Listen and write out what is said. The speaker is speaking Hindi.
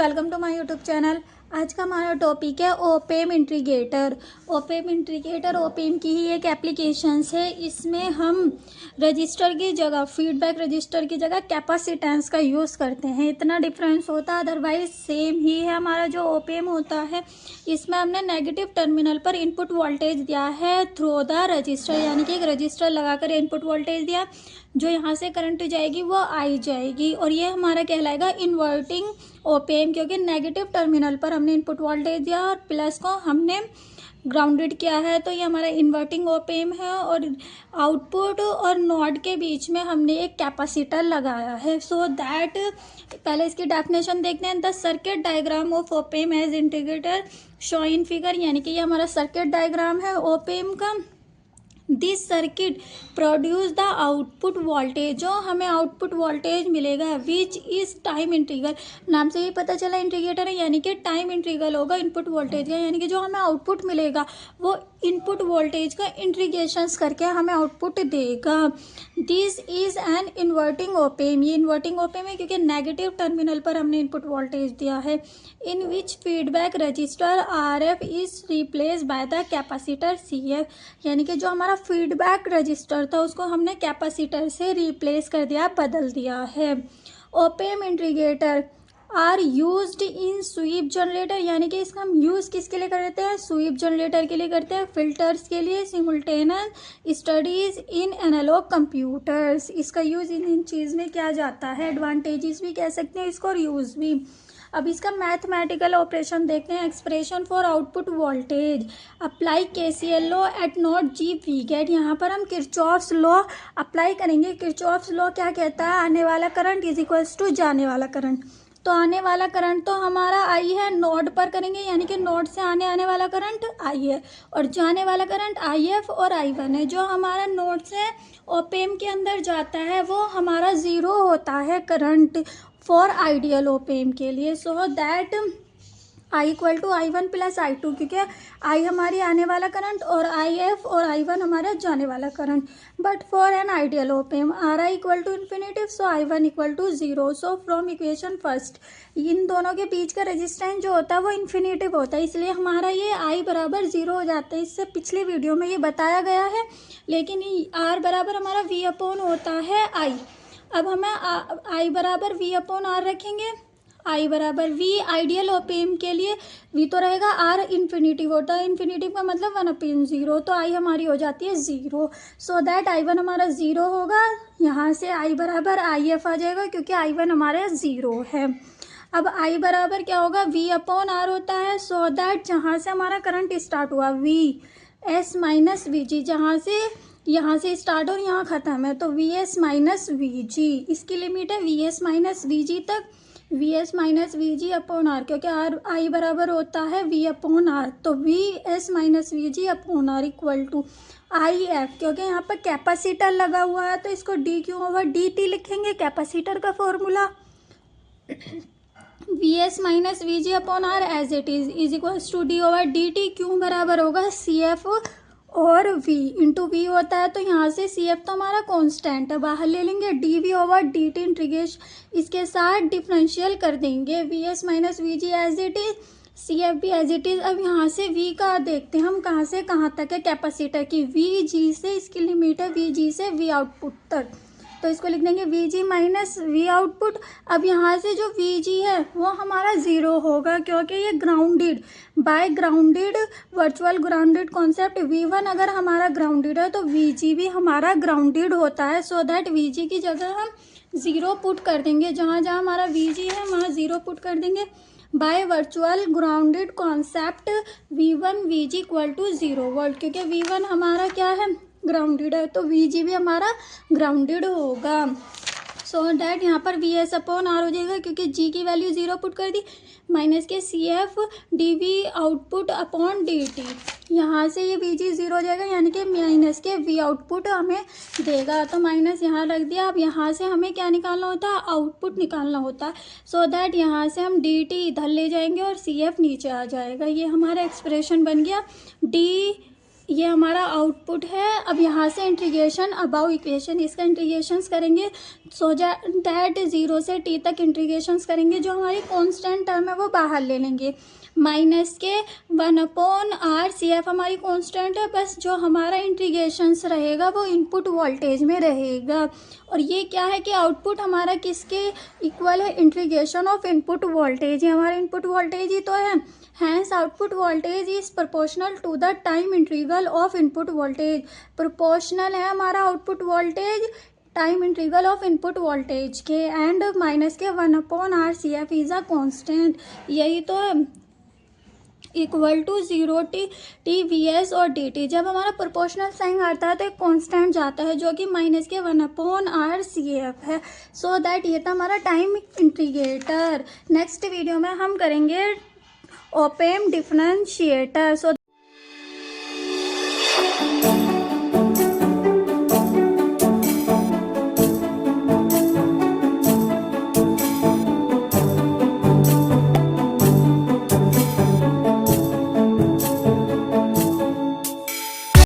Welcome to my YouTube channel. आज का हमारा टॉपिक है opamp integrator. Opamp integrator opamp की ही एक एप्लीकेशंस है। इसमें हम रजिस्टर की जगह फीडबैक रजिस्टर की जगह कैपेसिटेंस का यूज़ करते हैं। इतना डिफरेंस होता है, अदरवाइज सेम ही है। हमारा जो ओपेम होता है इसमें हमने नेगेटिव टर्मिनल पर इनपुट वोल्टेज दिया है थ्रू द रजिस्टर, यानी कि एक रजिस्टर लगाकर इनपुट वोल्टेज दिया, जो यहाँ से करंट जाएगी वो आई जाएगी, और ये हमारा कहलाएगा इन्वर्टिंग ओपेम, क्योंकि नेगेटिव टर्मिनल पर हमने इनपुट वोल्टेज दिया और प्लस को हमने ग्राउंडेड किया है, तो ये हमारा इन्वर्टिंग ओपेम है। और आउटपुट और नोड के बीच में हमने एक कैपेसिटर लगाया है। सो दैट पहले इसकी डेफिनेशन देखते हैं। The circuit diagram of opamp as integrator show in figure, यानी कि ये हमारा सर्किट डायग्राम है ओपेम का। This circuit produce the output voltage, जो हमें आउटपुट वोल्टेज मिलेगा विच इज़ टाइम इंटीग्रल। नाम से ही पता चला इंटीग्रेटर है, यानी कि टाइम इंटीग्रल होगा इनपुट वोल्टेज का, यानी कि जो हमें आउटपुट मिलेगा वो इनपुट वोल्टेज का इंटीग्रेशंस करके हमें आउटपुट देगा। This is an inverting op-amp, ये इन्वर्टिंग ओपेम है क्योंकि नेगेटिव टर्मिनल पर हमने इनपुट वोल्टेज दिया है। In which feedback resistor RF is replace by the capacitor CF, यानी कि जो हमारा फीडबैक रजिस्टर था उसको हमने कैपेसिटर से रिप्लेस कर दिया, बदल दिया है। Opamp integrator are used in sweep generator, यानी कि इसका हम यूज़ किसके लिए करते हैं? स्वीप जनरेटर के लिए करते हैं, फिल्टर्स के लिए, सिमुल्टेनियस स्टडीज़ इन एनालॉग कंप्यूटर्स। इसका यूज़ इन चीज़ में किया जाता है। एडवांटेजेस भी कह सकते हैं इसको और यूज़ भी। अब इसका मैथमेटिकल ऑपरेशन देखते हैं। Expression for output voltage apply KCL law at node G we get, यहाँ पर हम किरचॉफ्स लॉ अप्लाई करेंगे। किरचॉफ्स लॉ क्या कहता है? आने वाला करंट इज इक्वल्स टू जाने वाला करंट। तो आने वाला करंट तो हमारा आई है, नोड पर करेंगे, यानी कि नोड से आने वाला करंट आई है, और जाने वाला करंट IF और I1 है। जो हमारा नोड से ओपेम के अंदर जाता है वो हमारा ज़ीरो होता है करंट फॉर आइडियल ओपेम के लिए। So that I equal to I1 plus I2, क्योंकि I हमारी आने वाला करंट और IF और I1 हमारा जाने वाला current. But for an ideal opamp RI equal to infinitive, सो I1 equal to zero. So from equation first इन दोनों के बीच का रेजिस्टेंस जो होता है वो इन्फिनिटिव होता है, इसलिए हमारा ये I बराबर ज़ीरो हो जाता है। इससे पिछली वीडियो में ये बताया गया है, लेकिन R बराबर हमारा V अपॉन होता है I। अब हमें I बराबर V अपॉन R रखेंगे। I बराबर V आइडियल ओपेम के लिए V तो रहेगा, R इन्फिनिटिव होता है, इन्फिनिटिव का मतलब 1/0, तो I हमारी हो जाती है ज़ीरो। सो दैट I1 हमारा ज़ीरो होगा। यहाँ से I बराबर IF आ जाएगा क्योंकि I1 हमारे ज़ीरो है। अब I बराबर क्या होगा? V अपॉन R होता है। सो दैट जहाँ से हमारा करंट स्टार्ट हुआ VS माइनस VG, यहाँ से स्टार्ट और यहाँ ख़त्म है, तो VS माइनस VG, इसकी लिमिट है VS माइनस VG तक। VS minus VG upon R, क्योंकि I बराबर होता है V अपॉन R, तो VS minus VG upon R equal to IF। क्योंकि यहाँ पर कैपेसिटर लगा हुआ है तो इसको dQ/dt लिखेंगे, कैपेसिटर का formula. VS minus VG upon R as it is equals to d/dt। क्यों बराबर होगा CF और V इंटू V होता है, तो यहाँ से CF तो हमारा कांस्टेंट है, बाहर ले लेंगे, dV/dt इंटीग्रेशन इसके साथ डिफरेंशियल कर देंगे। VS minus VG as it is, CF भी एज इट इज। अब यहाँ से V का देखते हैं हम कहाँ से कहाँ तक है कैपेसिटर की। VG से इसकी लिमिट है VG से V आउटपुट तक, तो इसको लिख देंगे VG माइनस V आउटपुट। अब यहाँ से जो VG है वो हमारा ज़ीरो होगा क्योंकि ये grounded by grounded virtual grounded concept. V1 अगर हमारा ग्राउंडेड है तो VG भी हमारा ग्राउंडेड होता है। सो दैट VG की जगह हम ज़ीरो पुट कर देंगे, जहाँ जहाँ हमारा VG है वहाँ ज़ीरो पुट कर देंगे। By virtual grounded concept V1 VG equal to zero volt, क्योंकि V1 हमारा क्या है? ग्राउंडेड है, तो VG भी हमारा ग्राउंडेड होगा। सो डैट यहाँ पर VS अपॉन R हो जाएगा, क्योंकि G की वैल्यू ज़ीरो पुट कर दी, माइनस के CF dV output upon dt। यहाँ से ये VG ज़ीरो हो जाएगा, यानी कि माइनस के V आउटपुट हमें देगा, तो माइनस यहाँ रख दिया। अब यहाँ से हमें क्या निकालना होता है? आउटपुट निकालना होता है। सो दैट यहाँ से हम dt इधर ले जाएंगे और CF नीचे आ जाएगा। ये हमारा एक्सप्रेशन बन गया, D ये हमारा आउटपुट है। अब यहाँ से इंटीग्रेशन अबाउ इक्वेशन, इसका इंटीग्रेशंस करेंगे सो दैट 0 से t तक इंटीग्रेशंस करेंगे। जो हमारी कांस्टेंट टर्म है वो बाहर ले लेंगे। माइनस के 1/RCF हमारी कांस्टेंट है, बस जो हमारा इंटीग्रेशंस रहेगा वो इनपुट वोल्टेज में रहेगा। और ये क्या है कि आउटपुट हमारा किसके इक्वल है, इंटीग्रेशन ऑफ इनपुट वोल्टेज। ये हमारा इनपुट वोल्टेज ही तो है, hence output voltage is proportional to the time integral of input voltage. Proportional है हमारा output voltage time integral of input voltage के, एंड माइनस के 1/RCF इज अ कांस्टेंट। यही तो है, equal to 0 T V S और डी टी। जब हमारा प्रोपोर्शनल साइन आता है तो एक कांस्टेंट जाता है जो कि माइनस के 1/RCF है। सो दैट ये था हमारा टाइम इंटीग्रेटर। नेक्स्ट वीडियो में हम करेंगे ऑप एम्प डिफरेंशिएटर। सो